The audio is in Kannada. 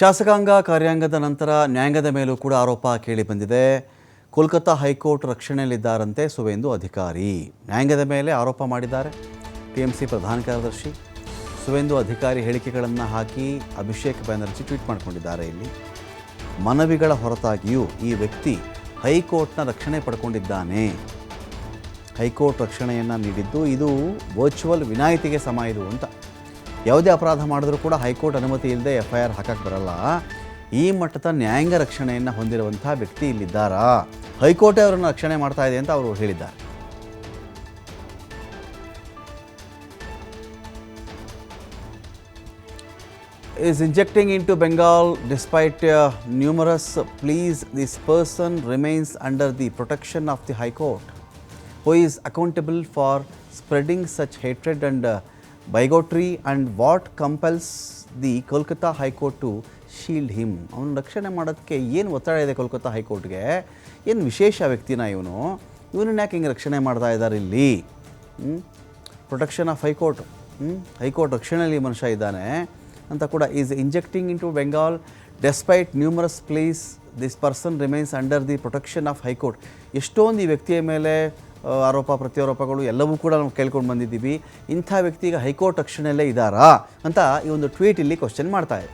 ಶಾಸಕಾಂಗ ಕಾರ್ಯಾಂಗದ ನಂತರ ನ್ಯಾಯಾಂಗದ ಮೇಲೂ ಕೂಡ ಆರೋಪ ಕೇಳಿಬಂದಿದೆ. ಕೋಲ್ಕತ್ತಾ ಹೈಕೋರ್ಟ್ ರಕ್ಷಣೆಯಲ್ಲಿದ್ದಾರಂತೆ ಸುವೇಂದು ಅಧಿಕಾರಿ. ನ್ಯಾಯಾಂಗದ ಮೇಲೆ ಆರೋಪ ಮಾಡಿದ್ದಾರೆ ಟಿಎಂಸಿ ಪ್ರಧಾನ ಕಾರ್ಯದರ್ಶಿ ಸುವೇಂದು ಅಧಿಕಾರಿ. ಹೇಳಿಕೆಗಳನ್ನು ಹಾಕಿ ಅಭಿಷೇಕ್ ಬ್ಯಾನರ್ಜಿ ಟ್ವೀಟ್ ಮಾಡಿಕೊಂಡಿದ್ದಾರೆ. ಇಲ್ಲಿ ಮನವಿಗಳ ಹೊರತಾಗಿಯೂ ಈ ವ್ಯಕ್ತಿ ಹೈಕೋರ್ಟ್ನ ರಕ್ಷಣೆ ಪಡ್ಕೊಂಡಿದ್ದಾನೆ. ಹೈಕೋರ್ಟ್ ರಕ್ಷಣೆಯನ್ನು ನೀಡಿದ್ದು ಇದು ವರ್ಚುವಲ್ ವಿನಾಯಿತಿಗೆ ಸಮ ಇದು ಅಂತ. ಯಾವುದೇ ಅಪರಾಧ ಮಾಡಿದ್ರೂ ಕೂಡ ಹೈಕೋರ್ಟ್ ಅನುಮತಿ ಇಲ್ಲದೆ FIR ಹಾಕಕ್ಕೆ ಬರಲ್ಲ. ಈ ಮಟ್ಟದ ನ್ಯಾಯಾಂಗ ರಕ್ಷಣೆಯನ್ನು ಹೊಂದಿರುವಂಥ ವ್ಯಕ್ತಿ ಇಲ್ಲಿದ್ದಾರಾ, ಹೈಕೋರ್ಟೇ ಅವರನ್ನು ರಕ್ಷಣೆ ಮಾಡ್ತಾ ಇದೆ ಅಂತ ಅವರು ಹೇಳಿದ್ದಾರೆ. is injecting into Bengal despite numerous pleas. This person remains under the protection of the High Court, who is accountable for spreading such hatred and bigotry, and what compels the Kolkata High Court to shield him. ಅವನು ರಕ್ಷಣೆ ಮಾಡೋದಕ್ಕೆ ಏನು ಒತ್ತಡ ಇದೆ ಕೋಲ್ಕತ್ತಾ ಹೈಕೋರ್ಟ್ಗೆ? ಏನು ವಿಶೇಷ ವ್ಯಕ್ತಿನ ಇವನನ್ನ ಯಾಕೆ ಹಿಂಗೆ ರಕ್ಷಣೆ ಮಾಡ್ತಾ ಇದ್ದಾರೆ ಇಲ್ಲಿ? ಪ್ರೊಟೆಕ್ಷನ್ ಆಫ್ ಹೈಕೋರ್ಟ್, ಹೈಕೋರ್ಟ್ ರಕ್ಷಣೆಯಲ್ಲಿ ಮನುಷ್ಯ ಇದ್ದಾನೆ ಅಂತ ಕೂಡ. Is injecting in to Bengal despite numerous pleas. This person remains under the protection of high court. ಎಷ್ಟೊಂದು ಈ ವ್ಯಕ್ತಿಯ ಮೇಲೆ ಆರೋಪ ಪ್ರತ್ಯಾರೋಪಗಳು ಎಲ್ಲವೂ ಕೂಡ ನಾವು ಕೇಳ್ಕೊಂಡು ಬಂದಿದ್ದೀವಿ. ಇಂಥ ವ್ಯಕ್ತಿ ಈಗ ಹೈಕೋರ್ಟ್ ರಕ್ಷಣೆಯಲ್ಲೇ ಇದ್ದಾರಾ ಅಂತ ಈ ಒಂದು ಟ್ವೀಟ್ ಇಲ್ಲಿ ಕ್ವಶನ್ ಮಾಡ್ತಾ ಇದೆ.